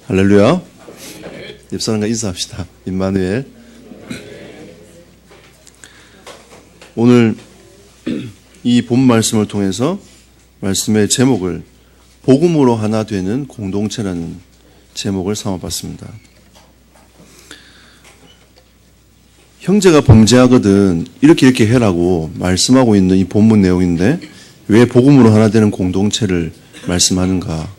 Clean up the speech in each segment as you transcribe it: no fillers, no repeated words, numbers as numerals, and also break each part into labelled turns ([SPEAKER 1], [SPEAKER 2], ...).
[SPEAKER 1] 할렐루야. 옆 사람과 인사합시다. 임마누엘. 오늘 이 본 말씀을 통해서 말씀의 제목을 복음으로 하나 되는 공동체라는 제목을 삼아봤습니다. 형제가 범죄하거든 이렇게 해라고 말씀하고 있는 이 본문 내용인데 왜 복음으로 하나 되는 공동체를 말씀하는가?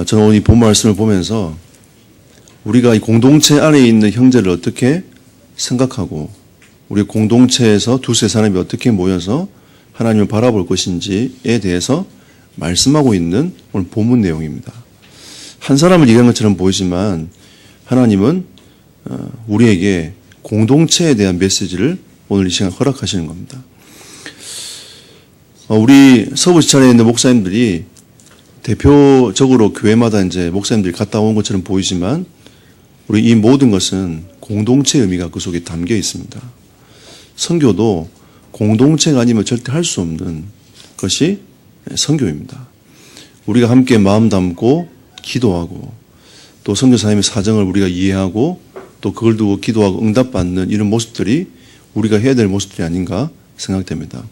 [SPEAKER 1] 저는 오늘 이 본 말씀을 보면서 우리가 이 공동체 안에 있는 형제를 어떻게 생각하고 우리 공동체에서 두세 사람이 어떻게 모여서 하나님을 바라볼 것인지에 대해서 말씀하고 있는 오늘 본문 내용입니다. 한 사람을 얘기한 것처럼 보이지만 하나님은 우리에게 공동체에 대한 메시지를 오늘 이 시간 허락하시는 겁니다. 우리 서부지찬에 있는 목사님들이 대표적으로 교회마다 이제 목사님들이 갔다 온 것처럼 보이지만 우리 이 모든 것은 공동체의 의미가 그 속에 담겨 있습니다. 선교도 공동체가 아니면 절대 할 수 없는 것이 선교입니다. 우리가 함께 마음 담고 기도하고 또 선교사님의 사정을 우리가 이해하고 또 그걸 두고 기도하고 응답받는 이런 모습들이 우리가 해야 될 모습들이 아닌가 생각됩니다.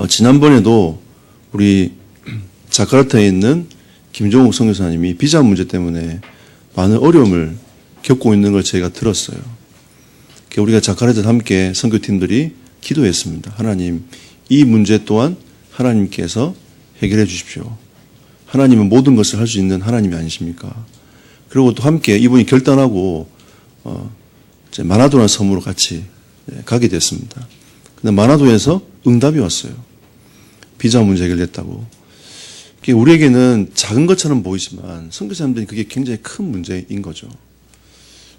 [SPEAKER 1] 지난번에도 우리 자카르타에 있는 김종욱 선교사님이 비자 문제 때문에 많은 어려움을 겪고 있는 걸 저희가 들었어요. 우리가 자카르타에서 함께 선교팀들이 기도했습니다. 하나님, 이 문제 또한 하나님께서 해결해 주십시오. 하나님은 모든 것을 할 수 있는 하나님이 아니십니까? 그리고 또 함께 이분이 결단하고 마나도라는 섬으로 같이 가게 됐습니다. 근데 마나도에서 응답이 왔어요. 비자 문제 해결됐다고. 우리에게는 작은 것처럼 보이지만 선교사님들이 그게 굉장히 큰 문제인 거죠.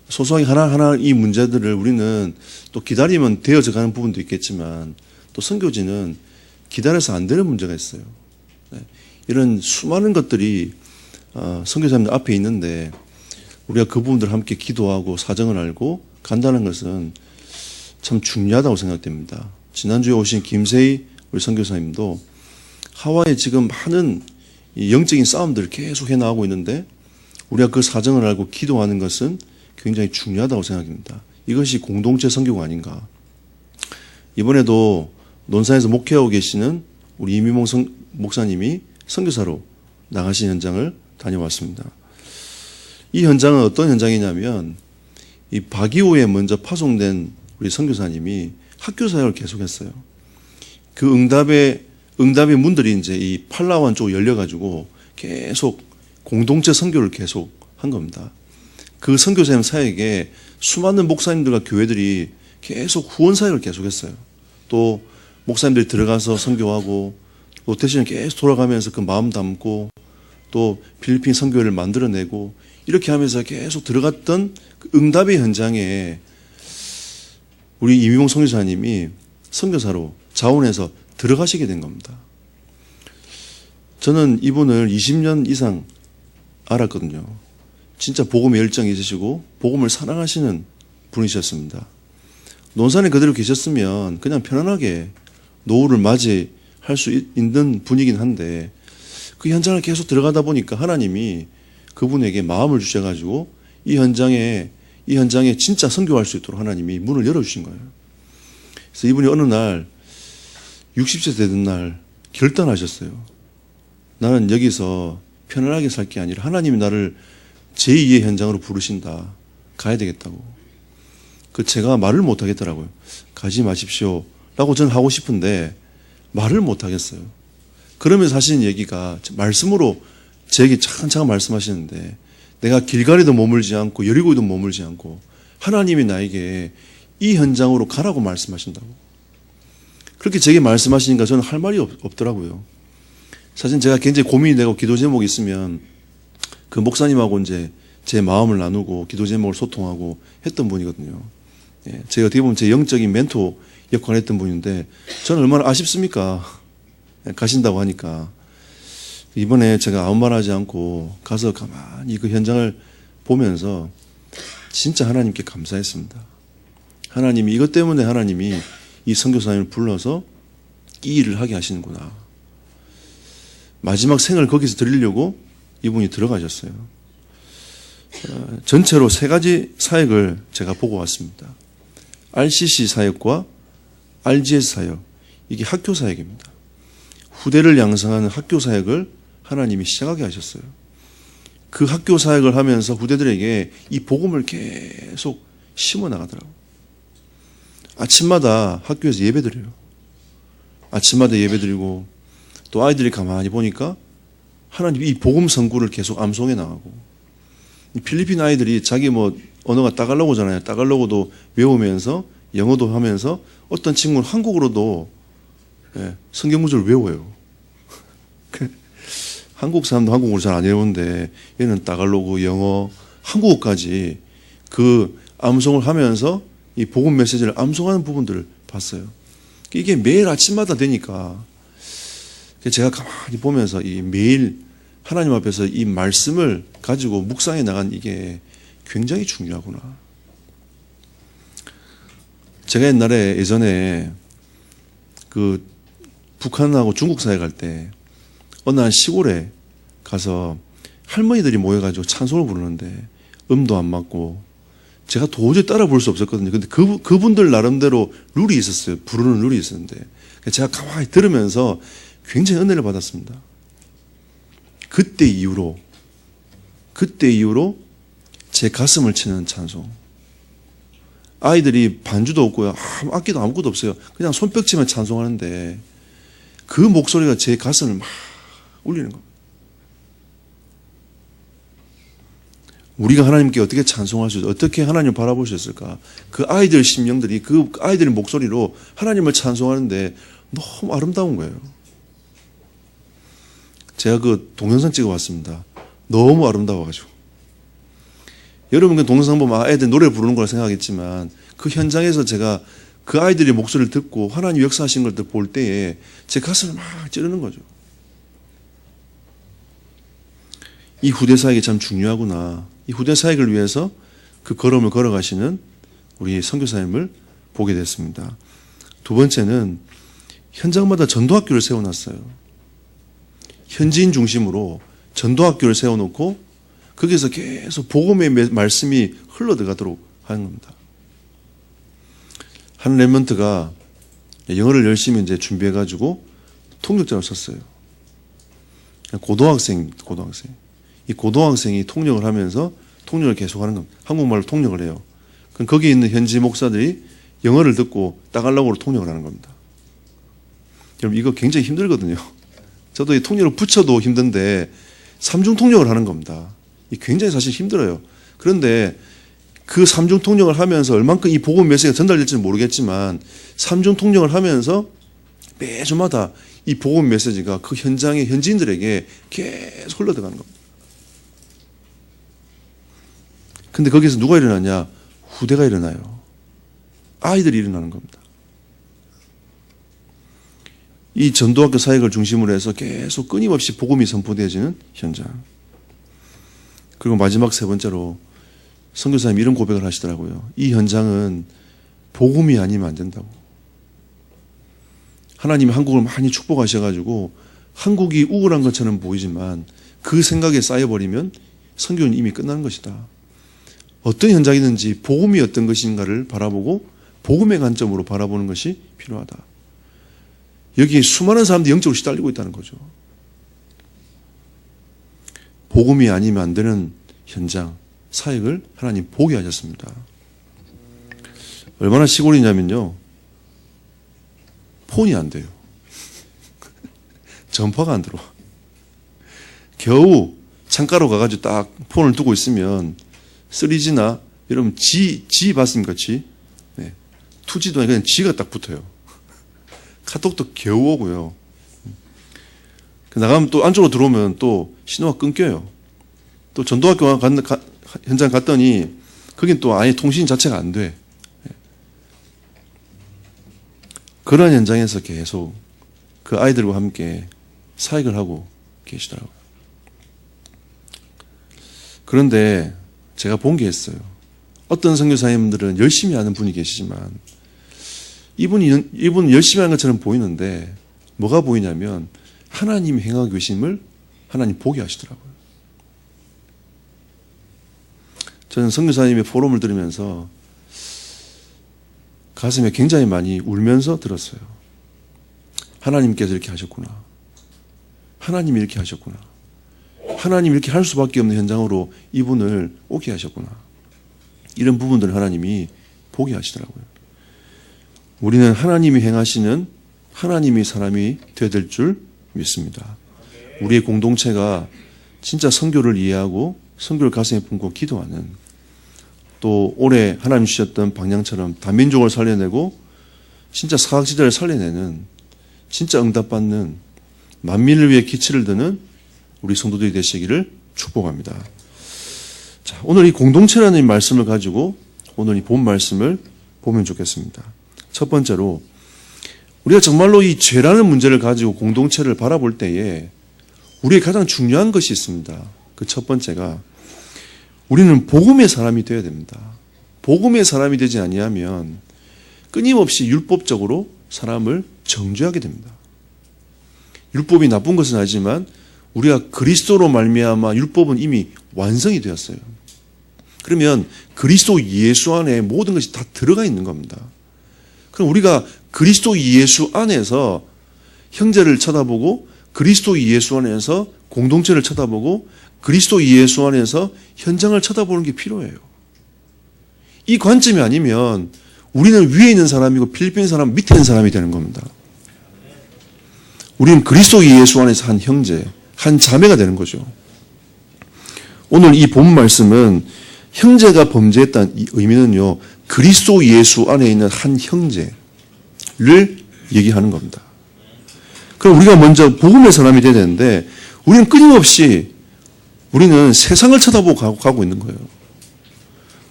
[SPEAKER 1] 소소하게 하나하나 이 문제들을 우리는 또 기다리면 되어져 가는 부분도 있겠지만 또 선교지는 기다려서 안 되는 문제가 있어요. 이런 수많은 것들이 선교사님들 앞에 있는데 우리가 그 부분들을 함께 기도하고 사정을 알고 간다는 것은 참 중요하다고 생각됩니다. 지난주에 오신 김세희 우리 선교사님도 하와이에 지금 많은 이 영적인 싸움들을 계속 해나가고 있는데 우리가 그 사정을 알고 기도하는 것은 굉장히 중요하다고 생각합니다. 이것이 공동체 선교가 아닌가. 이번에도 논산에서 목회하고 계시는 우리 이미몽 목사님이 선교사로 나가신 현장을 다녀왔습니다. 이 현장은 어떤 현장이냐면 이 바기오에 먼저 파송된 우리 선교사님이 학교 사역을 계속했어요. 그 응답의 문들이 이제 이 팔라완 쪽으로 열려가지고 계속 공동체 선교를 계속 한 겁니다. 그 선교사님 사역에 수많은 목사님들과 교회들이 계속 후원 사역을 계속했어요. 또 목사님들이 들어가서 선교하고 또 대신에 계속 돌아가면서 그 마음 담고 또 필리핀 선교회를 만들어내고 이렇게 하면서 계속 들어갔던 그 응답의 현장에 우리 이미봉 선교사님이 선교사로 자원해서 들어가시게 된 겁니다. 저는 이분을 20년 이상 알았거든요. 진짜 복음의 열정이 있으시고 복음을 사랑하시는 분이셨습니다. 논산에 그대로 계셨으면 그냥 편안하게 노후를 맞이할 수 있는 분이긴 한데 그 현장을 계속 들어가다 보니까 하나님이 그분에게 마음을 주셔가지고 이 현장에 진짜 선교할 수 있도록 하나님이 문을 열어주신 거예요. 그래서 이분이 어느 날 60세 되던 날 결단하셨어요. 나는 여기서 편안하게 살 게 아니라 하나님이 나를 제2의 현장으로 부르신다. 가야 되겠다고. 제가 말을 못 하겠더라고요. 가지 마십시오. 라고 저는 하고 싶은데 말을 못 하겠어요. 그러면서 하시는 얘기가 말씀으로 제게 차근차근 말씀하시는데 내가 길가리도 머물지 않고 여리고에도 머물지 않고 하나님이 나에게 이 현장으로 가라고 말씀하신다고. 그렇게 제게 말씀하시니까 저는 할 말이 없더라고요. 사실 제가 굉장히 고민이 되고 기도 제목이 있으면 그 목사님하고 이제 제 마음을 나누고 기도 제목을 소통하고 했던 분이거든요. 제가 어떻게 보면 제 영적인 멘토 역할을 했던 분인데 저는 얼마나 아쉽습니까? 가신다고 하니까. 이번에 제가 아무 말 하지 않고 가서 가만히 그 현장을 보면서 진짜 하나님께 감사했습니다. 하나님이 이것 때문에 하나님이 이 선교사님을 불러서 이 일을 하게 하시는구나. 마지막 생을 거기서 드리려고 이분이 들어가셨어요. 전체로 3가지 사역을 제가 보고 왔습니다. RCC 사역과 RGS 사역, 이게 학교 사역입니다. 후대를 양성하는 학교 사역을 하나님이 시작하게 하셨어요. 그 학교 사역을 하면서 후대들에게 이 복음을 계속 심어 나가더라고요. 아침마다 학교에서 예배드려요. 아침마다 예배드리고 또 아이들이 가만히 보니까 하나님 이 복음 선구를 계속 암송해 나가고, 필리핀 아이들이 자기 언어가 따갈로그잖아요. 따갈로그도 외우면서 영어도 하면서 어떤 친구는 한국어로도 성경 구절을 외워요. 한국 사람도 한국어를 잘 안 외우는데 얘는 따갈로그, 영어, 한국어까지 그 암송을 하면서 이 복음 메시지를 암송하는 부분들을 봤어요. 이게 매일 아침마다 되니까 제가 가만히 보면서 이 매일 하나님 앞에서 이 말씀을 가지고 묵상해 나간 이게 굉장히 중요하구나. 제가 예전에 그 북한하고 중국 사회 갈 때 어느 한 시골에 가서 할머니들이 모여가지고 찬송을 부르는데 음도 안 맞고 제가 도저히 따라 부를 수 없었거든요. 근데 그분들 나름대로 룰이 있었어요. 부르는 룰이 있었는데 제가 가만히 들으면서 굉장히 은혜를 받았습니다. 그때 이후로 제 가슴을 치는 찬송. 아이들이 반주도 없고요. 악기도 아무것도 없어요. 그냥 손뼉치면 찬송하는데 그 목소리가 제 가슴을 막 울리는 겁니다. 우리가 하나님께 어떻게 찬송할 수 있을까? 어떻게 하나님을 바라볼 수 있을까? 그 아이들 심령들이 그 아이들의 목소리로 하나님을 찬송하는데 너무 아름다운 거예요. 제가 그 동영상 찍어봤습니다. 너무 아름다워가지고. 여러분 그 동영상 보면 애들 노래 부르는 걸 생각하겠지만 그 현장에서 제가 그 아이들의 목소리를 듣고 하나님 역사하신 것들 볼 때에 제 가슴을 막 찌르는 거죠. 이 후대 사역이 참 중요하구나. 이 후대 사역을 위해서 그 걸음을 걸어가시는 우리 선교사님을 보게 됐습니다. 두 번째는 현장마다 전도학교를 세워놨어요. 현지인 중심으로 전도학교를 세워놓고 거기서 계속 복음의 말씀이 흘러들어가도록 하는 겁니다. 한 랩먼트가 영어를 열심히 이제 준비해가지고 통역자를 썼어요. 고등학생. 이 고등학생이 통역을 하면서 통역을 계속하는 겁니다. 한국말로 통역을 해요. 그럼 거기 있는 현지 목사들이 영어를 듣고 따갈로그로 통역을 하는 겁니다. 여러분 이거 굉장히 힘들거든요. 저도 이 통역을 붙여도 힘든데 삼중 통역을 하는 겁니다. 이 굉장히 사실 힘들어요. 그런데 그 삼중 통역을 하면서 얼만큼 이 복음 메시지가 전달될지는 모르겠지만 삼중 통역을 하면서 매주마다 이 복음 메시지가 그 현장의 현지인들에게 계속 흘러들어가는 겁니다. 근데 거기서 누가 일어나냐? 후대가 일어나요. 아이들이 일어나는 겁니다. 이 전도학교 사역을 중심으로 해서 계속 끊임없이 복음이 선포되어지는 현장. 그리고 마지막 세 번째로 선교사님이 이런 고백을 하시더라고요. 이 현장은 복음이 아니면 안 된다고. 하나님이 한국을 많이 축복하셔가지고 한국이 우월한 것처럼 보이지만 그 생각에 쌓여버리면 선교는 이미 끝나는 것이다. 어떤 현장이든지 복음이 어떤 것인가를 바라보고 복음의 관점으로 바라보는 것이 필요하다. 여기 수많은 사람들이 영적으로 시달리고 있다는 거죠. 복음이 아니면 안 되는 현장, 사역을 하나님 보게 하셨습니다. 얼마나 시골이냐면요. 폰이 안 돼요. 전파가 안 들어와. 겨우 창가로 가가지고 딱 폰을 두고 있으면 3G나 여러분 G 봤습니까? G? 네. 2G도 아니고 그냥 G가 딱 붙어요. 카톡도 겨우 오고요. 나가면 또 안쪽으로 들어오면 또 신호가 끊겨요. 또 전도학교 현장 갔더니 거긴 또 아예 통신 자체가 안 돼. 그런 현장에서 계속 그 아이들과 함께 사역을 하고 계시더라고요. 그런데 제가 본 게 있어요. 어떤 선교사님들은 열심히 하는 분이 계시지만 이분은 열심히 하는 것처럼 보이는데 뭐가 보이냐면 하나님이 행하고 계심을 하나님 보게 하시더라고요. 저는 선교사님의 포럼을 들으면서 가슴에 굉장히 많이 울면서 들었어요. 하나님께서 이렇게 하셨구나. 하나님이 이렇게 하셨구나. 하나님이 이렇게 할 수밖에 없는 현장으로 이분을 오게 하셨구나. 이런 부분들을 하나님이 보게 하시더라고요. 우리는 하나님이 행하시는 하나님의 사람이 되어야 될 줄 믿습니다. 우리의 공동체가 진짜 선교를 이해하고 선교를 가슴에 품고 기도하는, 또 올해 하나님 주셨던 방향처럼 다민족을 살려내고 진짜 사각지대를 살려내는, 진짜 응답받는, 만민을 위해 기치를 드는 우리 성도들이 되시기를 축복합니다. 자, 오늘 이 공동체라는 말씀을 가지고 오늘 이 본 말씀을 보면 좋겠습니다. 첫 번째로, 우리가 정말로 이 죄라는 문제를 가지고 공동체를 바라볼 때에 우리의 가장 중요한 것이 있습니다. 그 첫 번째가, 우리는 복음의 사람이 되어야 됩니다. 복음의 사람이 되지 아니하면 끊임없이 율법적으로 사람을 정죄하게 됩니다. 율법이 나쁜 것은 아니지만 우리가 그리스도로 말미암아 율법은 이미 완성이 되었어요. 그러면 그리스도 예수 안에 모든 것이 다 들어가 있는 겁니다. 그럼 우리가 그리스도 예수 안에서 형제를 쳐다보고, 그리스도 예수 안에서 공동체를 쳐다보고, 그리스도 예수 안에서 현장을 쳐다보는 게 필요해요. 이 관점이 아니면 우리는 위에 있는 사람이고 필리핀 사람 밑에 있는 사람이 되는 겁니다. 우리는 그리스도 예수 안에서 한 형제, 한 자매가 되는 거죠. 오늘 이 본 말씀은 형제가 범죄했다는 이 의미는요, 그리스도 예수 안에 있는 한 형제를 얘기하는 겁니다. 그럼 우리가 먼저 복음의 사람이 되어야 되는데, 우리는 끊임없이 우리는 세상을 쳐다보고 가고 있는 거예요.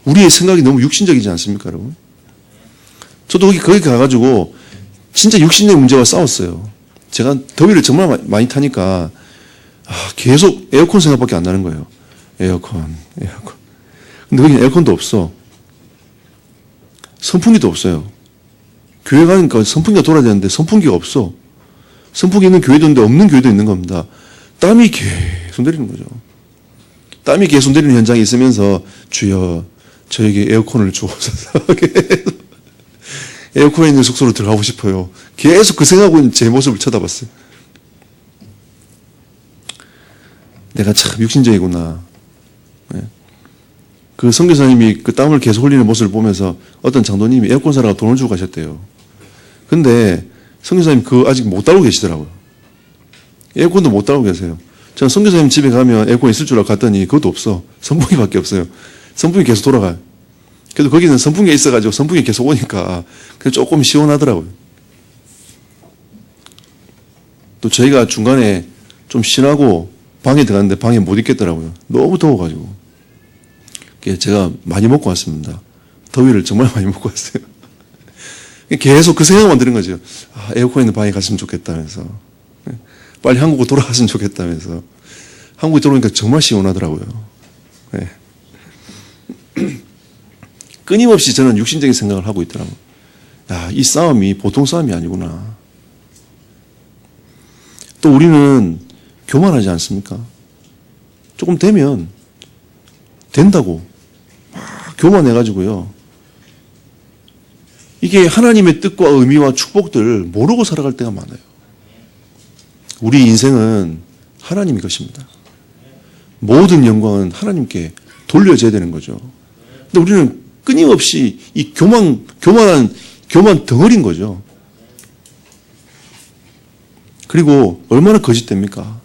[SPEAKER 1] 우리의 생각이 너무 육신적이지 않습니까, 여러분? 저도 거기 가가지고 진짜 육신의 문제와 싸웠어요. 제가 더위를 정말 많이 타니까 계속 에어컨 생각밖에 안 나는 거예요. 에어컨. 근데 거기 에어컨도 없어. 선풍기도 없어요. 교회 가니까 선풍기가 돌아야 되는데 선풍기가 없어. 선풍기 있는 교회도 있는데 없는 교회도 있는 겁니다. 땀이 계속 내리는 거죠. 땀이 계속 내리는 현장에 있으면서, 주여 저에게 에어컨을 주옵소서. 에어컨에 있는 숙소로 들어가고 싶어요. 계속 그 생각하고 제 모습을 쳐다봤어요. 내가 참 육신적이구나. 그 선교사님이 그 땀을 계속 흘리는 모습을 보면서 어떤 장로님이 에어컨 사라가 돈을 주고 가셨대요. 근데 선교사님 그거 아직 못 달고 계시더라고요. 에어컨도 못 달고 계세요. 저는 선교사님 집에 가면 에어컨 있을 줄 알고 갔더니 그것도 없어. 선풍기밖에 없어요. 선풍기 계속 돌아가요. 그래도 거기는 선풍기가 있어가지고 선풍기 계속 오니까 조금 시원하더라고요. 또 저희가 중간에 좀 쉬라고 방에 들어갔는데 방에 못 있겠더라고요. 너무 더워가지고. 제가 많이 먹고 왔습니다. 더위를 정말 많이 먹고 왔어요. 계속 그 생각만 드는 거죠. 에어컨 있는 방에 갔으면 좋겠다면서. 빨리 한국으로 돌아갔으면 좋겠다면서. 한국에 들어오니까 정말 시원하더라고요. 네. 끊임없이 저는 육신적인 생각을 하고 있더라고요. 이 싸움이 보통 싸움이 아니구나. 또 우리는 교만하지 않습니까? 조금 되면 된다고 막 교만해가지고요. 이게 하나님의 뜻과 의미와 축복들을 모르고 살아갈 때가 많아요. 우리 인생은 하나님의 것입니다. 모든 영광은 하나님께 돌려져야 되는 거죠. 근데 우리는 끊임없이 이 교만 덩어리인 거죠. 그리고 얼마나 거짓됩니까?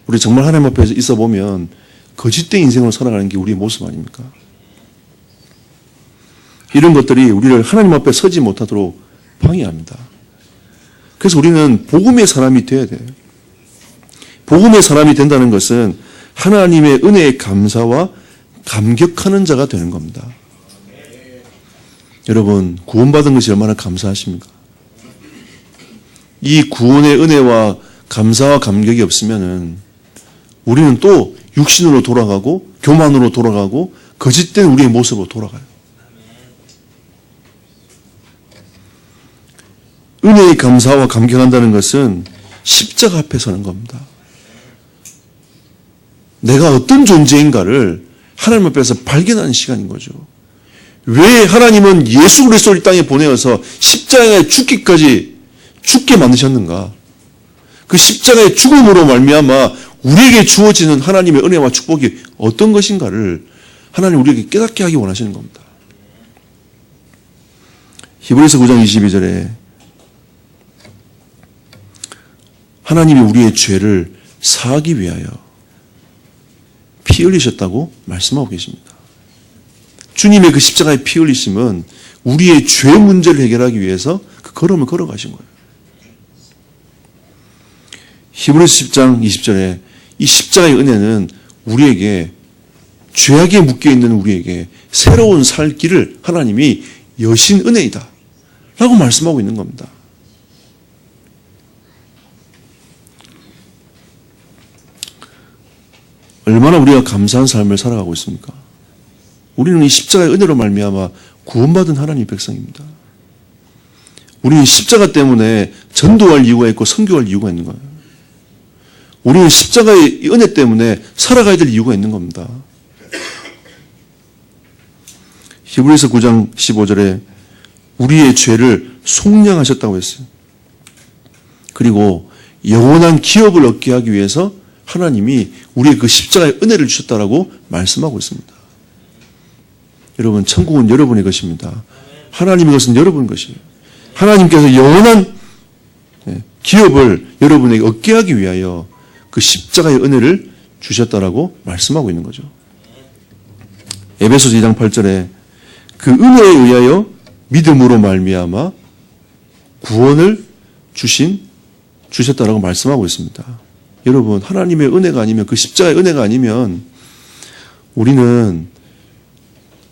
[SPEAKER 1] 우리 정말 하나님 앞에서 있어 보면 거짓된 인생으로 살아가는 게 우리의 모습 아닙니까? 이런 것들이 우리를 하나님 앞에 서지 못하도록 방해합니다. 그래서 우리는 복음의 사람이 되어야 돼요. 복음의 사람이 된다는 것은 하나님의 은혜의 감사와 감격하는 자가 되는 겁니다. 여러분, 구원받은 것이 얼마나 감사하십니까? 이 구원의 은혜와 감사와 감격이 없으면은 우리는 또 육신으로 돌아가고 교만으로 돌아가고 거짓된 우리의 모습으로 돌아가요. 은혜의 감사와 감격한다는 것은 십자가 앞에 서는 겁니다. 내가 어떤 존재인가를 하나님 앞에서 발견하는 시간인 거죠. 왜 하나님은 예수 그리스도를 이 땅에 보내어서 십자가에 죽게 만드셨는가? 그 십자가의 죽음으로 말미암아 우리에게 주어지는 하나님의 은혜와 축복이 어떤 것인가를 하나님 우리에게 깨닫게 하기 원하시는 겁니다. 히브리서 9장 22절에 하나님이 우리의 죄를 사하기 위하여 피 흘리셨다고 말씀하고 계십니다. 주님의 그 십자가의 피 흘리심은 우리의 죄 문제를 해결하기 위해서 그 걸음을 걸어가신 거예요. 히브리서 10장 20절에 이 십자가의 은혜는 우리에게 죄악에 묶여있는 우리에게 새로운 살 길을 하나님이 여신 은혜이다 라고 말씀하고 있는 겁니다. 얼마나 우리가 감사한 삶을 살아가고 있습니까? 우리는 이 십자가의 은혜로 말미암아 구원받은 하나님의 백성입니다. 우리는 십자가 때문에 전도할 이유가 있고 선교할 이유가 있는 거예요. 우리는 십자가의 은혜 때문에 살아가야 될 이유가 있는 겁니다. 히브리서 9장 15절에 우리의 죄를 속량하셨다고 했어요. 그리고 영원한 기업을 얻게 하기 위해서 하나님이 우리의 그 십자가의 은혜를 주셨다라고 말씀하고 있습니다. 여러분, 천국은 여러분의 것입니다. 하나님의 것은 여러분의 것이에요. 하나님께서 영원한 기업을 여러분에게 얻게 하기 위하여 그 십자가의 은혜를 주셨다라고 말씀하고 있는 거죠. 에베소서 2장 8절에 그 은혜에 의하여 믿음으로 말미암아 구원을 주셨다라고 말씀하고 있습니다. 여러분, 하나님의 은혜가 아니면 그 십자가의 은혜가 아니면 우리는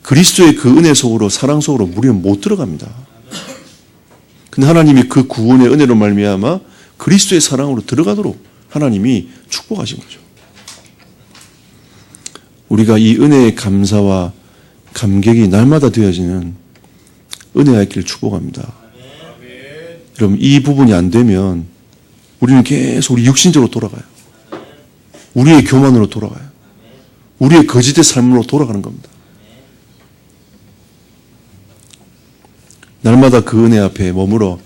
[SPEAKER 1] 그리스도의 그 은혜 속으로 사랑 속으로 우리는 못 들어갑니다. 근데 하나님이 그 구원의 은혜로 말미암아 그리스도의 사랑으로 들어가도록 하나님이 축복하신 거죠. 우리가 이 은혜의 감사와 감격이 날마다 되어지는 은혜가 있기를 축복합니다. 여러분, 이 부분이 안 되면 우리는 계속 우리 육신적으로 돌아가요. 우리의 교만으로 돌아가요. 우리의 거짓의 삶으로 돌아가는 겁니다. 날마다 그 은혜 앞에 머물러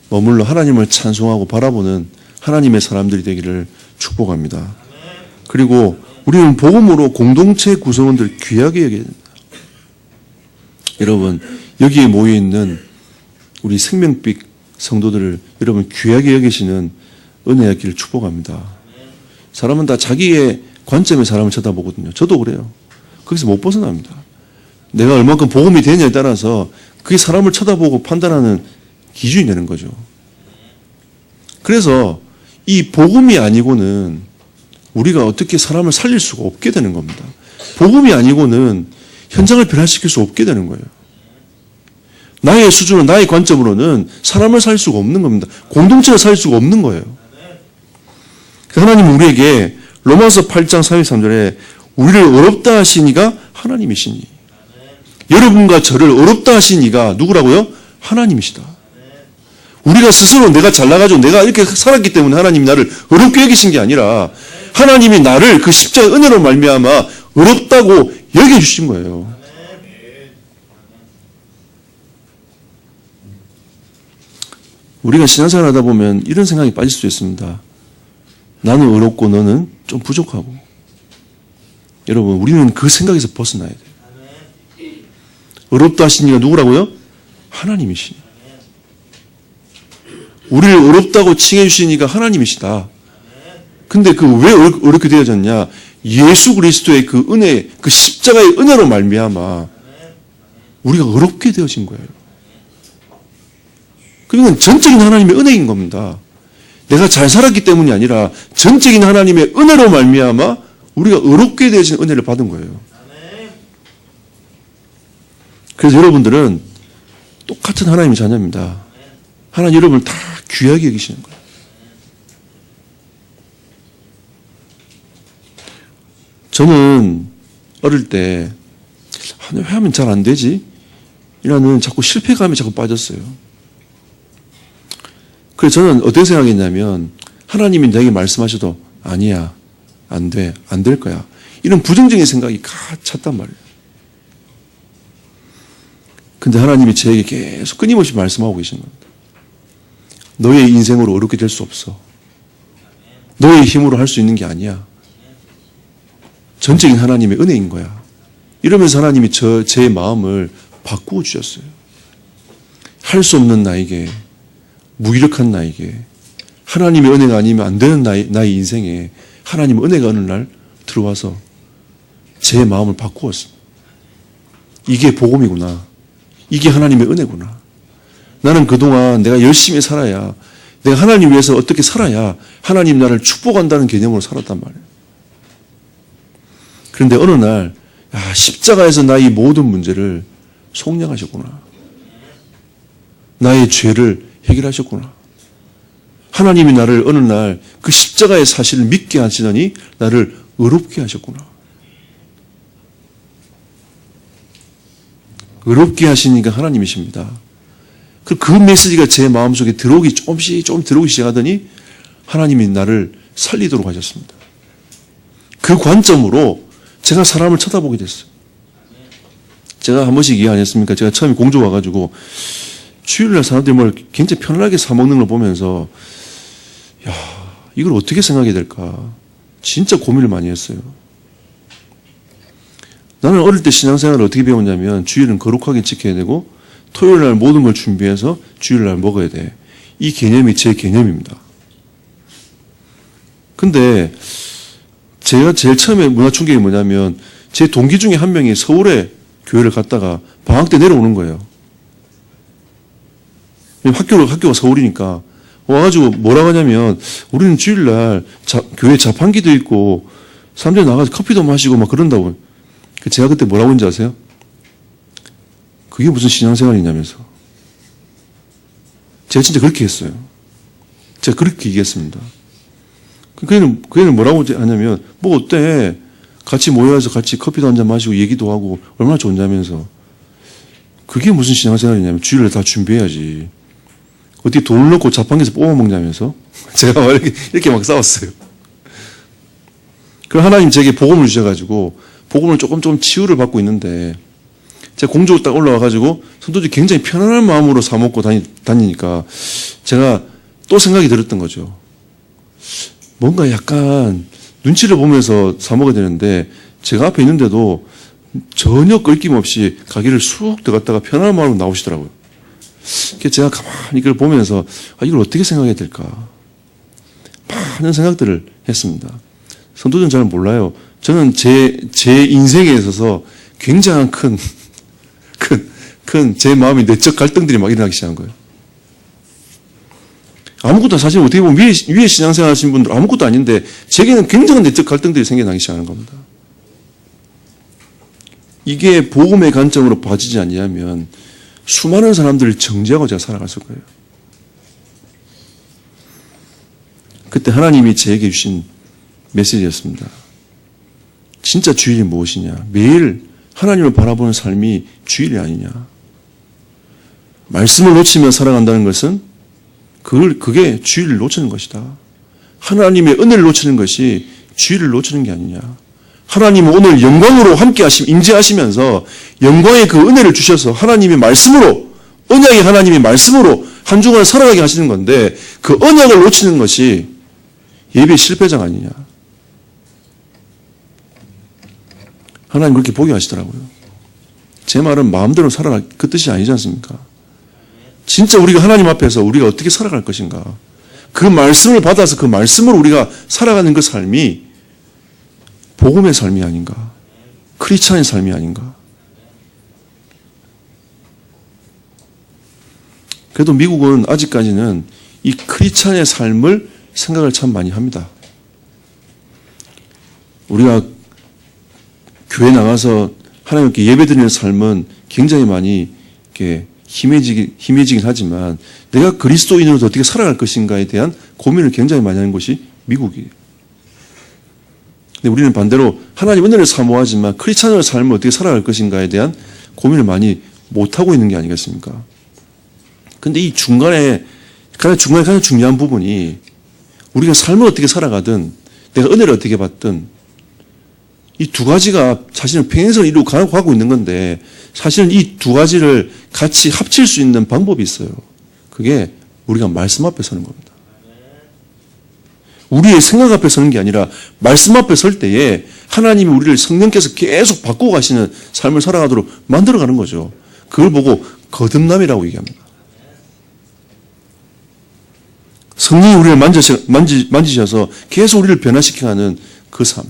[SPEAKER 1] 하나님을 찬송하고 바라보는 하나님의 사람들이 되기를 축복합니다. 그리고 우리는 복음으로 공동체 구성원들 귀하게 여겨야 됩니다. 여러분, 여기에 모여있는 우리 생명빛 성도들을 여러분 귀하게 여기시는 은혜의 길을 축복합니다. 사람은 다 자기의 관점의 사람을 쳐다보거든요. 저도 그래요. 거기서 못 벗어납니다. 내가 얼만큼 복음이 되냐에 따라서 그게 사람을 쳐다보고 판단하는 기준이 되는 거죠. 그래서 이 복음이 아니고는 우리가 어떻게 사람을 살릴 수가 없게 되는 겁니다. 복음이 아니고는 현장을 변화시킬 수 없게 되는 거예요. 나의 수준은, 나의 관점으로는 사람을 살릴 수가 없는 겁니다. 공동체를 살릴 수가 없는 거예요. 하나님은 우리에게 로마서 8장 33절에 우리를 어렵다 하신 이가 하나님이시니, 여러분과 저를 어렵다 하신 이가 누구라고요? 하나님이시다. 우리가 스스로 내가 잘나가지고 내가 이렇게 살았기 때문에 하나님이 나를 어렵게 여기신 게 아니라 하나님이 나를 그 십자가의 은혜로 말미암아 어렵다고 여겨주신 거예요. 우리가 신앙생활 하다 보면 이런 생각이 빠질 수 있습니다. 나는 어렵고 너는 좀 부족하고. 여러분, 우리는 그 생각에서 벗어나야 돼요. 어렵다 하신 이가 누구라고요? 하나님이시니. 우리를 어렵다고 칭해 주신 이가 하나님이시다. 근데 그 왜 어렵게 되어졌냐? 예수 그리스도의 그 은혜, 그 십자가의 은혜로 말미암아 우리가 어렵게 되어진 거예요. 그건 전적인 하나님의 은혜인 겁니다. 내가 잘 살았기 때문이 아니라 전적인 하나님의 은혜로 말미암아 우리가 어렵게 되어진 은혜를 받은 거예요. 그래서 여러분들은 똑같은 하나님의 자녀입니다. 하나님 여러분을 다 귀하게 여기시는 거예요. 저는 어릴 때 왜 하면 잘 안 되지? 이라는 자꾸 실패감에 자꾸 빠졌어요. 그래서 저는 어떻게 생각했냐면 하나님이 내게 말씀하셔도 아니야, 안 돼, 안 될 거야. 이런 부정적인 생각이 찼단 말이에요. 근데 하나님이 저에게 계속 끊임없이 말씀하고 계신 겁니다. 너의 인생으로 어렵게 될 수 없어. 너의 힘으로 할 수 있는 게 아니야. 전적인 하나님의 은혜인 거야. 이러면서 하나님이 제 마음을 바꾸어 주셨어요. 할 수 없는 나에게, 무기력한 나에게, 하나님의 은혜가 아니면 안 되는 나의 인생에 하나님의 은혜가 어느 날 들어와서 제 마음을 바꾸었습니다. 이게 복음이구나. 이게 하나님의 은혜구나. 나는 그동안 내가 열심히 살아야, 내가 하나님 위해서 어떻게 살아야 하나님 나를 축복한다는 개념으로 살았단 말이에요. 그런데 어느 날 십자가에서 나의 모든 문제를 속량하셨구나. 나의 죄를 해결하셨구나. 하나님이 나를 어느 날 그 십자가의 사실을 믿게 하시더니 나를 의롭게 하셨구나. 의롭게 하시니까 하나님이십니다. 그 메시지가 제 마음속에 조금씩 들어오기 시작하더니 하나님이 나를 살리도록 하셨습니다. 그 관점으로 제가 사람을 쳐다보게 됐어요. 제가 한 번씩 얘기 안 했습니까? 제가 처음에 공주 와가지고 주일날 사람들이 뭘 굉장히 편안하게 사먹는 걸 보면서 이걸 어떻게 생각해야 될까? 진짜 고민을 많이 했어요. 나는 어릴 때 신앙생활을 어떻게 배웠냐면 주일은 거룩하게 지켜야 되고 토요일날 모든 걸 준비해서 주일날 먹어야 돼. 이 개념이 제 개념입니다. 근데 제가 제일 처음에 문화 충격이 뭐냐면 제 동기 중에 한 명이 서울에 교회를 갔다가 방학 때 내려오는 거예요. 학교가 서울이니까 와가지고 뭐라고 하냐면 우리는 주일날 교회 자판기도 있고 사람들이 나가서 커피도 마시고 막 그런다고. 제가 그때 뭐라고 했는지 아세요? 그게 무슨 신앙생활이냐면서. 제가 진짜 그렇게 했어요. 제가 그렇게 얘기했습니다. 그 걔는 뭐라고 하냐면 뭐 어때? 같이 모여서 같이 커피도 한잔 마시고 얘기도 하고 얼마나 좋냐면서. 그게 무슨 신앙생활이냐면 주일날 다 준비해야지. 어떻게 돈을 넣고 자판기에서 뽑아먹냐면서 제가 이렇게 막 싸웠어요. 그럼 하나님 제게 복음을 주셔가지고 복음을 조금 치유를 받고 있는데 제가 공주로 딱 올라와가지고 선도들이 굉장히 편안한 마음으로 사먹고 다니니까 제가 또 생각이 들었던 거죠. 뭔가 약간 눈치를 보면서 사먹어야 되는데 제가 앞에 있는데도 전혀 끓김 없이 가게를 쑥 들어갔다가 편안한 마음으로 나오시더라고요. 제가 가만히 이걸 보면서 이걸 어떻게 생각해야 될까? 많은 생각들을 했습니다. 선도들은 잘 몰라요. 저는 제 인생에 있어서 굉장한 큰 제 마음의 내적 갈등들이 막 일어나기 시작한 거예요. 아무것도 사실 어떻게 보면 위에 신앙생활 하신 분들 아무것도 아닌데 제게는 굉장한 내적 갈등들이 생겨나기 시작하는 겁니다. 이게 복음의 관점으로 봐지지 않냐면 수많은 사람들을 정죄하고 제가 살아갔을 거예요. 그때 하나님이 제게 주신 메시지였습니다. 진짜 주일이 무엇이냐? 매일 하나님을 바라보는 삶이 주일이 아니냐? 말씀을 놓치며 살아간다는 것은 그게 주일을 놓치는 것이다. 하나님의 은혜를 놓치는 것이 주일을 놓치는 게 아니냐? 하나님은 오늘 영광으로 함께 임재하시면서 영광의 그 은혜를 주셔서 하나님의 말씀으로, 언약의 하나님의 말씀으로 한 주간을 살아가게 하시는 건데 그 언약을 놓치는 것이 예배 실패장 아니냐? 하나님 그렇게 보게 하시더라고요. 제 말은 마음대로 살아갈 그 뜻이 아니지 않습니까? 진짜 우리가 하나님 앞에서 우리가 어떻게 살아갈 것인가? 그 말씀을 받아서 그 말씀으로 우리가 살아가는 그 삶이 복음의 삶이 아닌가? 크리스찬의 삶이 아닌가? 그래도 미국은 아직까지는 이 크리스찬의 삶을 생각을 참 많이 합니다. 우리가 교회 나가서 하나님께 예배드리는 삶은 굉장히 많이 이렇게 힘해지긴 하지만 내가 그리스도인으로서 어떻게 살아갈 것인가에 대한 고민을 굉장히 많이 하는 것이 미국이에요. 근데 우리는 반대로 하나님 은혜를 사모하지만 크리스찬의 삶을 어떻게 살아갈 것인가에 대한 고민을 많이 못하고 있는 게 아니겠습니까? 근데 이 중간에 가장 중요한 부분이 우리가 삶을 어떻게 살아가든 내가 은혜를 어떻게 받든 이 두 가지가 사실은 평행선을 이루고 가고 있는 건데 사실은 이 두 가지를 같이 합칠 수 있는 방법이 있어요. 그게 우리가 말씀 앞에 서는 겁니다. 우리의 생각 앞에 서는 게 아니라 말씀 앞에 설 때에 하나님이 우리를 성령께서 계속 바꾸고 가시는 삶을 살아가도록 만들어가는 거죠. 그걸 보고 거듭남이라고 얘기합니다. 성령이 우리를 만지셔서 계속 우리를 변화시켜가는 그 삶.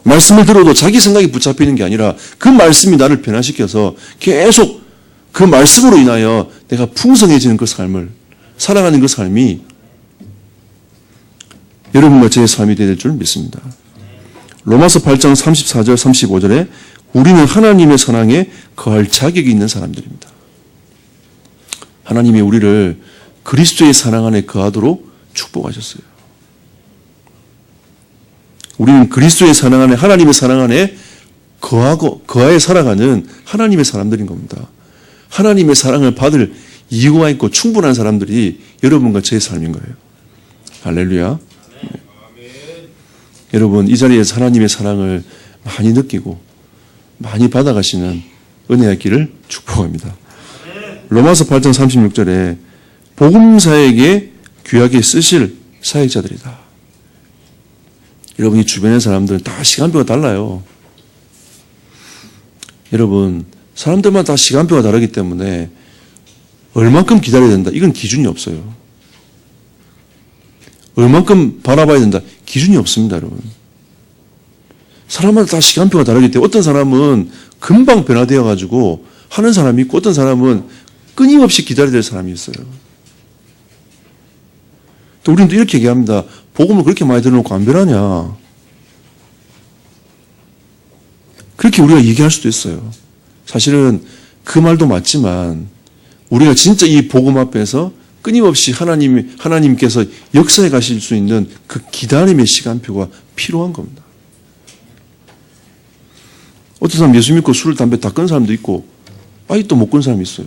[SPEAKER 1] 말씀을 들어도 자기 생각이 붙잡히는 게 아니라 그 말씀이 나를 변화시켜서 계속 그 말씀으로 인하여 내가 풍성해지는 그 삶을 살아가는 그 삶이 여러분과 제 삶이 될 줄 믿습니다. 로마서 8장 34절 35절에 우리는 하나님의 사랑에 거할 자격이 있는 사람들입니다. 하나님이 우리를 그리스도의 사랑 안에 거하도록 축복하셨어요. 우리는 그리스도의 사랑 안에 하나님의 사랑 안에 거하여 살아가는 하나님의 사람들인 겁니다. 하나님의 사랑을 받을 이유가 있고 충분한 사람들이 여러분과 제 삶인 거예요. 할렐루야. 여러분 이 자리에서 하나님의 사랑을 많이 느끼고 많이 받아가시는 은혜의 길을 축복합니다. 로마서 8장 36절에 복음사에게 귀하게 쓰실 사역자들이다. 여러분 이 주변의 사람들은 다 시간표가 달라요. 여러분 사람들마다 다 시간표가 다르기 때문에 얼만큼 기다려야 된다. 이건 기준이 없어요. 얼만큼 바라봐야 된다. 기준이 없습니다, 여러분. 사람마다 다 시간표가 다르기 때문에 어떤 사람은 금방 변화되어 가지고 하는 사람이 있고 어떤 사람은 끊임없이 기다려야 될 사람이 있어요. 또 우리는 또 이렇게 얘기합니다. 복음을 그렇게 많이 들어놓고 안 변하냐. 그렇게 우리가 얘기할 수도 있어요. 사실은 그 말도 맞지만 우리가 진짜 이 복음 앞에서 끊임없이 하나님께서 역사에 가실 수 있는 그 기다림의 시간표가 필요한 겁니다. 어떤 사람 예수 믿고 술을 담배 다 끈 사람도 있고 아직도 못 끈 사람이 있어요.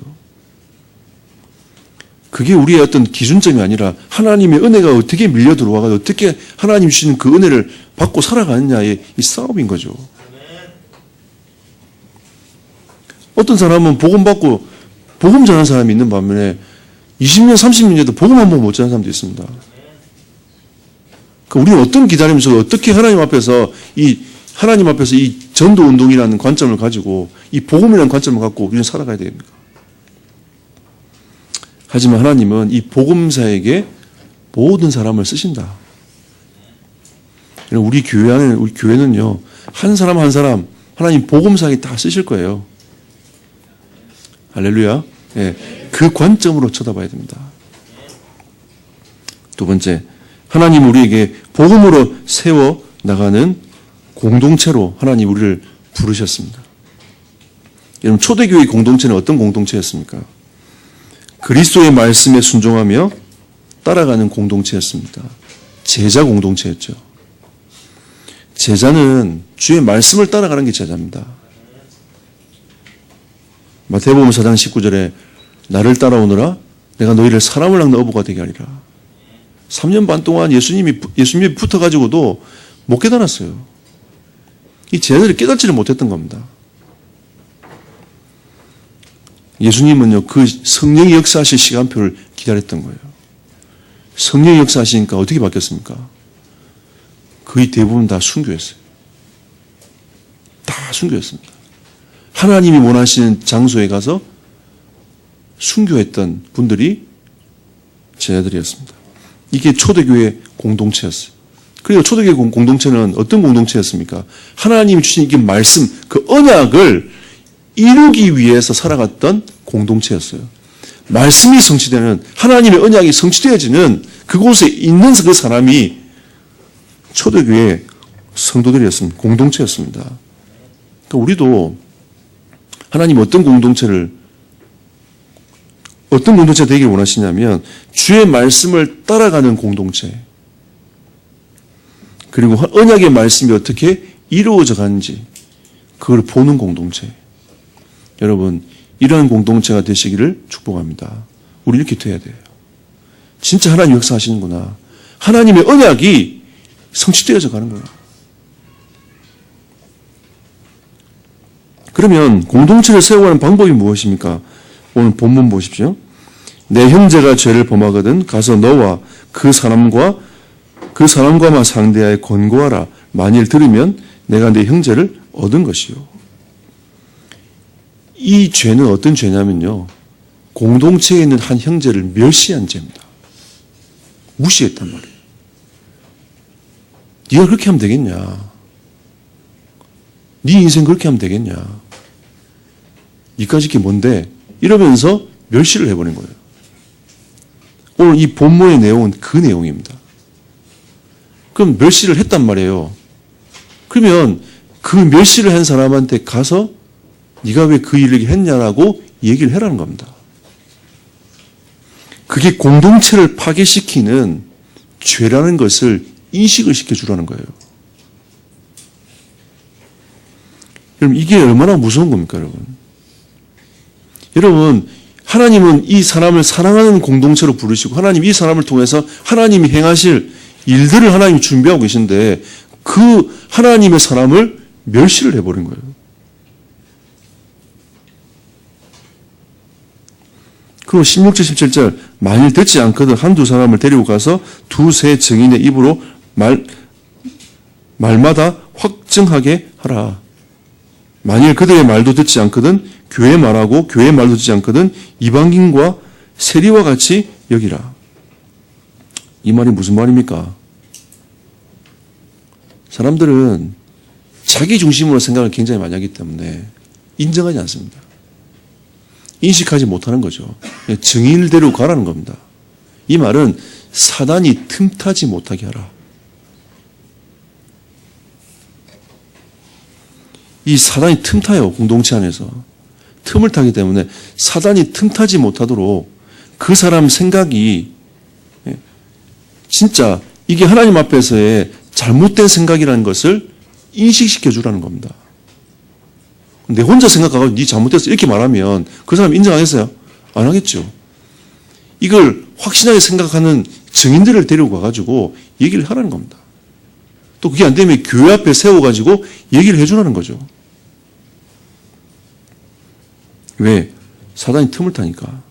[SPEAKER 1] 그게 우리의 어떤 기준점이 아니라 하나님의 은혜가 어떻게 밀려 들어와가 어떻게 하나님 주시는 그 은혜를 받고 살아가느냐의 이 싸움인 거죠. 어떤 사람은 복음 받고 복음 전하는 사람이 있는 반면에 20년, 30년에도 복음 한 번 못 전하는 사람도 있습니다. 그러니까 우리는 어떤 기다림 속에 어떻게 하나님 앞에서 이 전도 운동이라는 관점을 가지고 이 복음이라는 관점을 갖고 우리는 살아가야 됩니까? 하지만 하나님은 이 복음사에게 모든 사람을 쓰신다. 우리 교회는요, 한 사람 한 사람 하나님 복음사에게 다 쓰실 거예요. 할렐루야. 예, 그 관점으로 쳐다봐야 됩니다. 두 번째, 하나님 우리에게 복음으로 세워 나가는 공동체로 하나님 우리를 부르셨습니다. 여러분 초대교회 공동체는 어떤 공동체였습니까? 그리스도의 말씀에 순종하며 따라가는 공동체였습니다. 제자 공동체였죠. 제자는 주의 말씀을 따라가는 게 제자입니다. 마태복음 4장 19절에 나를 따라오너라 내가 너희를 사람을 낚는 어부가 되게 하리라. 3년 반 동안 예수님이 붙어가지고도 못 깨달았어요. 이 제자들이 깨닫지를 못했던 겁니다. 예수님은요, 그 성령이 역사하실 시간표를 기다렸던 거예요. 성령이 역사하시니까 어떻게 바뀌었습니까? 거의 대부분 다 순교했어요. 다 순교했습니다. 하나님이 원하시는 장소에 가서 순교했던 분들이 제자들이었습니다. 이게 초대교회 공동체였어요. 그리고 초대교회 공동체는 어떤 공동체였습니까? 하나님이 주신 이 말씀, 그 언약을 이루기 위해서 살아갔던 공동체였어요. 말씀이 성취되는, 하나님의 언약이 성취되어지는 그곳에 있는 그 사람이 초대교회 성도들이었습니다. 공동체였습니다. 그러니까 우리도 하나님 어떤 공동체가 되기를 원하시냐면 주의 말씀을 따라가는 공동체, 그리고 언약의 말씀이 어떻게 이루어져 가는지 그걸 보는 공동체. 여러분 이러한 공동체가 되시기를 축복합니다. 우리 이렇게 돼야 돼요. 진짜 하나님 역사하시는구나. 하나님의 언약이 성취되어져 가는 거야. 그러면 공동체를 세워가는 방법이 무엇입니까? 오늘 본문 보십시오. 내 형제가 죄를 범하거든 가서 너와 그 사람과만 상대하여 권고하라. 만일 들으면 내가 내 형제를 얻은 것이요. 이 죄는 어떤 죄냐면요. 공동체에 있는 한 형제를 멸시한 죄입니다. 무시했단 말이에요. 네가 그렇게 하면 되겠냐? 네 인생 그렇게 하면 되겠냐? 이까짓 게 뭔데? 이러면서 멸시를 해버린 거예요. 오늘 이 본문의 내용은 그 내용입니다. 그럼 멸시를 했단 말이에요. 그러면 그 멸시를 한 사람한테 가서 네가 왜 그 일을 했냐라고 얘기를 해라는 겁니다. 그게 공동체를 파괴시키는 죄라는 것을 인식을 시켜주라는 거예요. 여러분, 이게 얼마나 무서운 겁니까, 여러분? 여러분, 하나님은 이 사람을 사랑하는 공동체로 부르시고 하나님 이 사람을 통해서 하나님이 행하실 일들을 하나님이 준비하고 계신데 그 하나님의 사람을 멸시를 해버린 거예요. 그리고 16절 17절 만일 듣지 않거든 한두 사람을 데리고 가서 두세 증인의 입으로 말마다 확증하게 하라. 만일 그들의 말도 듣지 않거든 교회 말하고 교회 말도 듣지 않거든 이방인과 세리와 같이 여기라. 이 말이 무슨 말입니까? 사람들은 자기 중심으로 생각을 굉장히 많이 하기 때문에 인정하지 않습니다. 인식하지 못하는 거죠. 증인을 데리고 가라는 겁니다. 이 말은 사단이 틈타지 못하게 하라. 이 사단이 틈타요. 공동체 안에서. 틈을 타기 때문에 사단이 틈타지 못하도록 그 사람 생각이 진짜 이게 하나님 앞에서의 잘못된 생각이라는 것을 인식시켜 주라는 겁니다. 내 혼자 생각하고 네 잘못됐어 이렇게 말하면 그 사람 인정하겠어요? 안 하겠죠. 이걸 확신하게 생각하는 증인들을 데리고 가가지고 얘기를 하라는 겁니다. 또 그게 안 되면 교회 앞에 세워가지고 얘기를 해주라는 거죠. 왜? 사단이 틈을 타니까.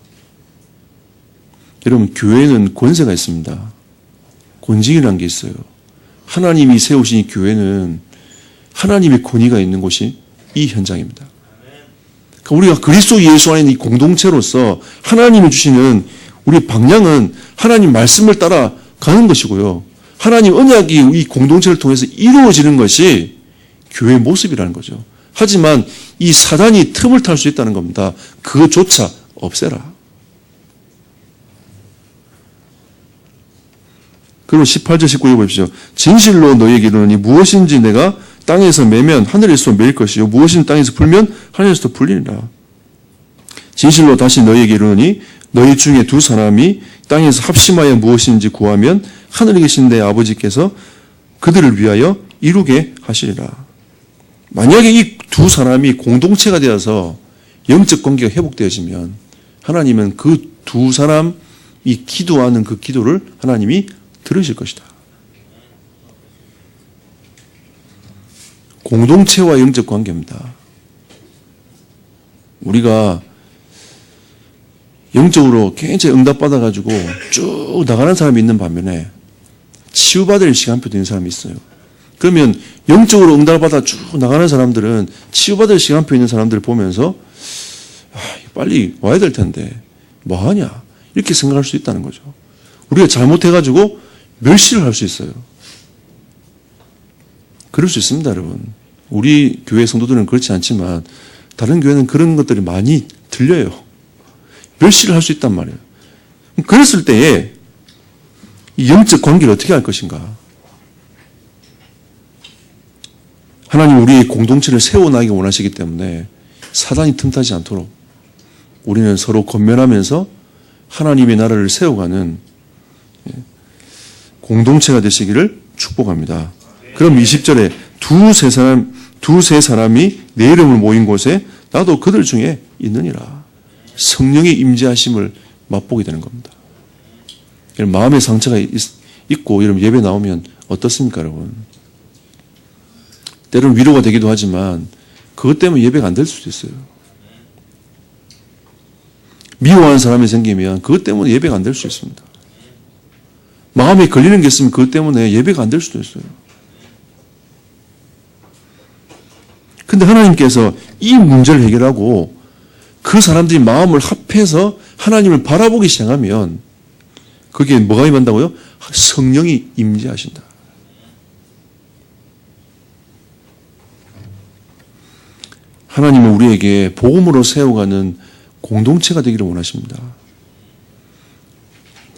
[SPEAKER 1] 여러분, 교회는 권세가 있습니다. 권징이라는 게 있어요. 하나님이 세우신 이 교회는 하나님의 권위가 있는 곳이 이 현장입니다. 그러니까 우리가 그리스도 예수 안에 있는 이 공동체로서 하나님이 주시는 우리 방향은 하나님 말씀을 따라 가는 것이고요. 하나님 언약이 이 공동체를 통해서 이루어지는 것이 교회의 모습이라는 거죠. 하지만 이 사단이 틈을 탈 수 있다는 겁니다. 그것조차 없애라. 그리고 18절 19절 보십시오. 진실로 너희에게 이르노니 무엇인지 내가 땅에서 매면 하늘에서 매일 것이요 무엇인지 땅에서 풀면 하늘에서 풀리리라. 진실로 다시 너희에게 이르노니 너희 중에 두 사람이 땅에서 합심하여 무엇인지 구하면 하늘에 계신 내 아버지께서 그들을 위하여 이루게 하시리라. 만약에 이 두 사람이 공동체가 되어서 영적 관계가 회복되어지면 하나님은 그 두 사람이 기도하는 그 기도를 하나님이 들으실 것이다. 공동체와 영적 관계입니다. 우리가 영적으로 굉장히 응답받아가지고 쭉 나가는 사람이 있는 반면에 치유받을 시간표도 있는 사람이 있어요. 그러면 영적으로 응답받아 쭉 나가는 사람들은 치유받을 시간표 있는 사람들을 보면서 빨리 와야 될 텐데 뭐하냐 이렇게 생각할 수 있다는 거죠. 우리가 잘못해가지고 멸시를 할 수 있어요. 그럴 수 있습니다, 여러분. 우리 교회 성도들은 그렇지 않지만 다른 교회는 그런 것들이 많이 들려요. 멸시를 할 수 있단 말이에요. 그랬을 때에 이 영적 관계를 어떻게 할 것인가? 하나님 우리의 공동체를 세워나가기 원하시기 때문에 사단이 틈타지 않도록 우리는 서로 권면하면서 하나님의 나라를 세워가는 공동체가 되시기를 축복합니다. 그럼 20절에 두세 사람이 내 이름을 모인 곳에 나도 그들 중에 있느니라. 성령의 임재하심을 맛보게 되는 겁니다. 마음의 상처가 있고 여러분 예배 나오면 어떻습니까, 여러분? 때로는 위로가 되기도 하지만 그것 때문에 예배가 안 될 수도 있어요. 미워하는 사람이 생기면 그것 때문에 예배가 안 될 수 있습니다. 마음에 걸리는 게 있으면 그것 때문에 예배가 안 될 수도 있어요. 근데 하나님께서 이 문제를 해결하고 그 사람들이 마음을 합해서 하나님을 바라보기 시작하면 거기에 뭐가 임한다고요? 성령이 임재하신다. 하나님은 우리에게 복음으로 세워가는 공동체가 되기를 원하십니다.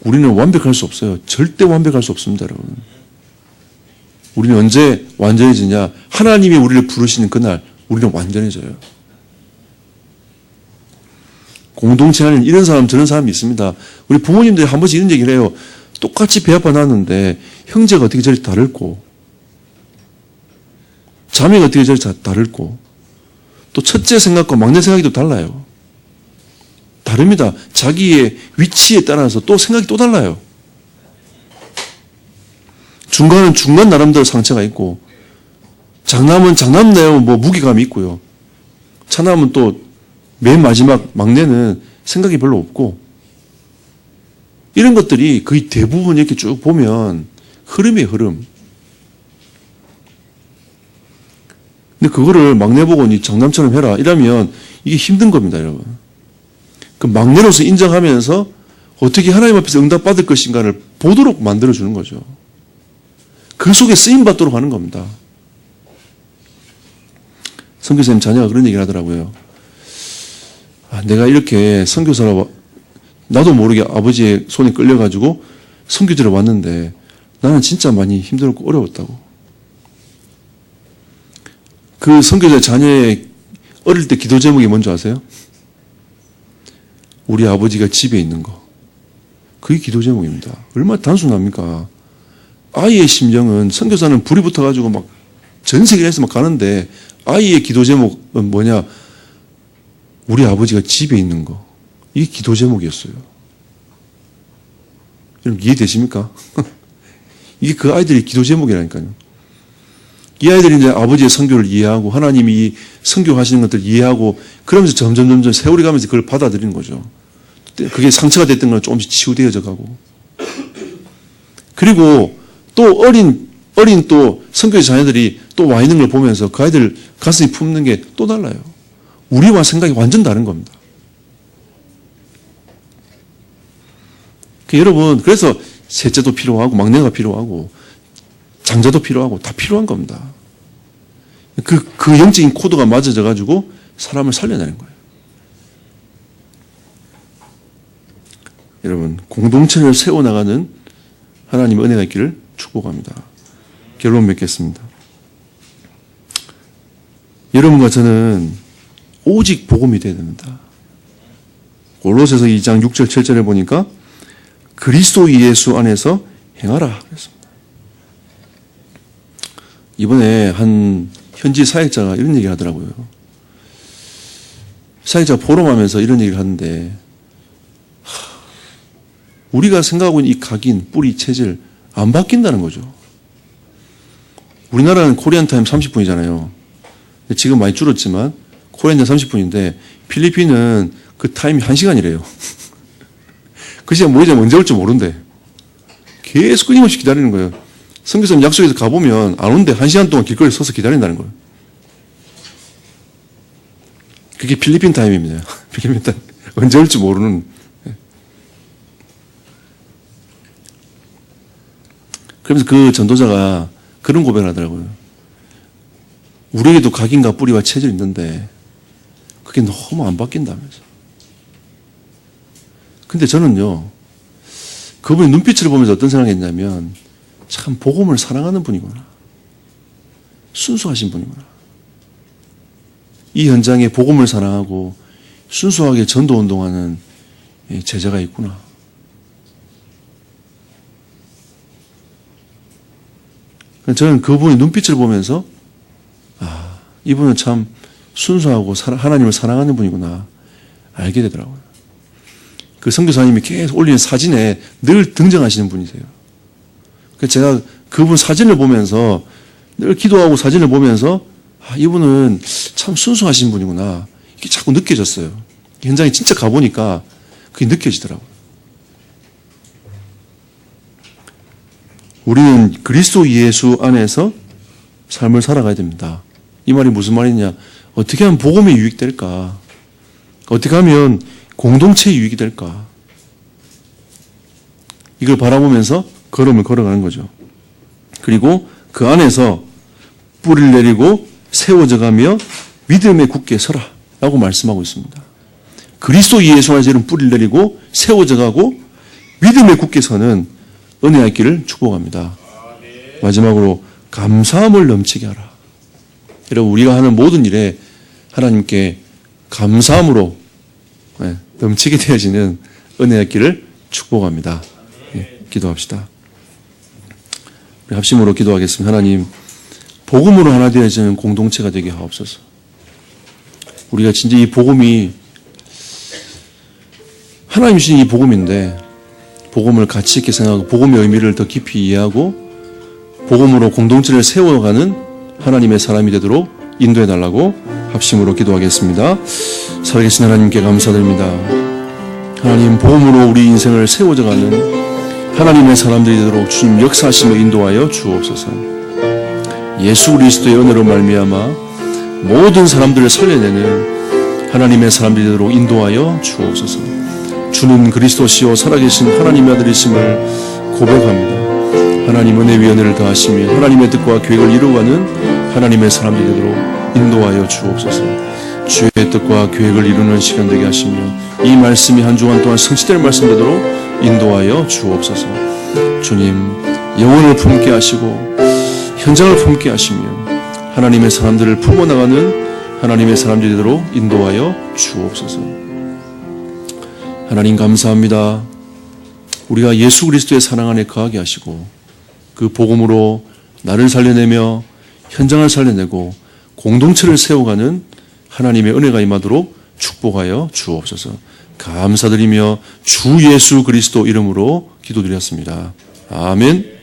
[SPEAKER 1] 우리는 완벽할 수 없어요. 절대 완벽할 수 없습니다, 여러분. 우리는 언제 완전해지냐? 하나님이 우리를 부르시는 그날 우리는 완전해져요. 공동체 안에는 이런 사람 저런 사람이 있습니다. 우리 부모님들이 한 번씩 이런 얘기를 해요. 똑같이 배 아파 낳았는데 형제가 어떻게 저리 다르고 자매가 어떻게 저리 다르고 또 첫째 생각과 막내 생각이 또 달라요. 다릅니다. 자기의 위치에 따라서 또 생각이 또 달라요. 중간은 중간 나름대로 상처가 있고 장남은 장남대로 뭐 무게감이 있고요. 차남은 또 맨 마지막 막내는 생각이 별로 없고 이런 것들이 거의 대부분 이렇게 쭉 보면 흐름이에요, 흐름. 근데 그거를 막내 보고 니 장남처럼 해라 이러면 이게 힘든 겁니다, 여러분. 그 막내로서 인정하면서 어떻게 하나님 앞에서 응답받을 것인가를 보도록 만들어주는 거죠. 그 속에 쓰임받도록 하는 겁니다. 선교사님 자녀가 그런 얘기를 하더라고요. 내가 이렇게 선교사로 나도 모르게 아버지의 손에 끌려가지고 선교지로 왔는데 나는 진짜 많이 힘들었고 어려웠다고. 그 선교사 자녀의 어릴 때 기도 제목이 뭔지 아세요? 우리 아버지가 집에 있는 거. 그게 기도 제목입니다. 얼마나 단순합니까? 아이의 심정은 선교사는 불이 붙어가지고 막 전 세계에서 막 가는데 아이의 기도 제목은 뭐냐? 우리 아버지가 집에 있는 거. 이게 기도 제목이었어요. 여러분 이해되십니까? 이게 그 아이들의 기도 제목이라니까요. 이 아이들이 이제 아버지의 선교를 이해하고 하나님이 선교하시는 것들을 이해하고 그러면서 점점 세월이 가면서 그걸 받아들이는 거죠. 그게 상처가 됐던 건 조금씩 치유되어져 가고. 그리고 또 어린 또 선교의 자녀들이 또 와 있는 걸 보면서 그 아이들 가슴이 품는 게 또 달라요. 우리와 생각이 완전 다른 겁니다. 여러분, 그래서 셋째도 필요하고 막내가 필요하고 장자도 필요하고 다 필요한 겁니다. 그 영적인 코드가 맞아져 가지고 사람을 살려내는 거예요. 여러분, 공동체를 세워나가는 하나님의 은혜가 있기를 축복합니다. 결론 맺겠습니다. 여러분과 저는 오직 복음이 되어야 됩니다. 골로새서 2장 6절 7절에 보니까 그리스도 예수 안에서 행하라 그랬습니다. 이번에 한 현지 사역자가 이런 얘기를 하더라고요. 사역자 포럼하면서 이런 얘기를 하는데 우리가 생각하고 있는 이 각인, 뿌리, 체질 안 바뀐다는 거죠. 우리나라는 코리안 타임 30분이잖아요. 지금 많이 줄었지만 코리안 타임 30분인데 필리핀은 그 타임이 1시간이래요. 그 시간 뭐 이제 언제 올지 모른대. 계속 끊임없이 기다리는 거예요. 선교사님 약속해서 가보면 안 온대. 1시간 동안 길거리에 서서 기다린다는 거예요. 그게 필리핀 타임입니다. 필리핀 타임. 언제 올지 모르는. 그러면서 그 전도자가 그런 고백을 하더라고요. 우리에게도 각인과 뿌리와 체질이 있는데 그게 너무 안 바뀐다면서. 근데 저는요, 그분의 눈빛을 보면서 어떤 생각이 했냐면 참 복음을 사랑하는 분이구나. 순수하신 분이구나. 이 현장에 복음을 사랑하고 순수하게 전도운동하는 제자가 있구나. 저는 그분의 눈빛을 보면서 이분은 참 순수하고 하나님을 사랑하는 분이구나 알게 되더라고요. 그 선교사님이 계속 올리는 사진에 늘 등장하시는 분이세요. 그래서 제가 그분 사진을 보면서 늘 기도하고 사진을 보면서 이분은 참 참 순수하신 분이구나. 이게 자꾸 느껴졌어요. 현장에 진짜 가보니까 그게 느껴지더라고요. 우리는 그리스도 예수 안에서 삶을 살아가야 됩니다. 이 말이 무슨 말이냐? 어떻게 하면 복음이 유익될까? 어떻게 하면 공동체의 유익이 될까? 이걸 바라보면서 걸음을 걸어가는 거죠. 그리고 그 안에서 뿌리를 내리고 세워져가며 믿음에 굳게 서라 라고 말씀하고 있습니다. 그리스도 예수 안에서 이런 뿌리를 내리고 세워져가고 믿음에 굳게 서는 은혜의 길을 축복합니다. 마지막으로 감사함을 넘치게 하라. 여러분, 우리가 하는 모든 일에 하나님께 감사함으로 넘치게 되어지는 은혜의 길을 축복합니다. 기도합시다. 우리 합심으로 기도하겠습니다. 하나님, 복음으로 하나 되어지는 공동체가 되게 하옵소서. 우리가 진짜 이 복음이 하나님 주신 이 복음인데 복음을 가치 있게 생각하고 복음의 의미를 더 깊이 이해하고 복음으로 공동체를 세워가는 하나님의 사람이 되도록 인도해 달라고 합심으로 기도하겠습니다. 살아계신 하나님께 감사드립니다. 하나님, 복음으로 우리 인생을 세워져가는 하나님의 사람들이 되도록 주님 역사하시며 인도하여 주옵소서. 예수 그리스도의 은혜로 말미암아 모든 사람들을 살려내는 하나님의 사람들이 되도록 인도하여 주옵소서. 주는 그리스도시요 살아계신 하나님의 아들이심을 고백합니다. 하나님 은혜 위에 은혜를 더하시며 하나님의 뜻과 계획을 이루어가는 하나님의 사람들이 되도록 인도하여 주옵소서. 주의 뜻과 계획을 이루는 시간 되게 하시며 이 말씀이 한 주간 동안 성취될 말씀 되도록 인도하여 주옵소서. 주님, 영혼을 품게 하시고 현장을 품게 하시며 하나님의 사람들을 품어나가는 하나님의 사람들이 되도록 인도하여 주옵소서. 하나님 감사합니다. 우리가 예수 그리스도의 사랑 안에 거하게 하시고 그 복음으로 나를 살려내며 현장을 살려내고 공동체를 세워가는 하나님의 은혜가 임하도록 축복하여 주옵소서. 감사드리며 주 예수 그리스도 이름으로 기도드렸습니다. 아멘.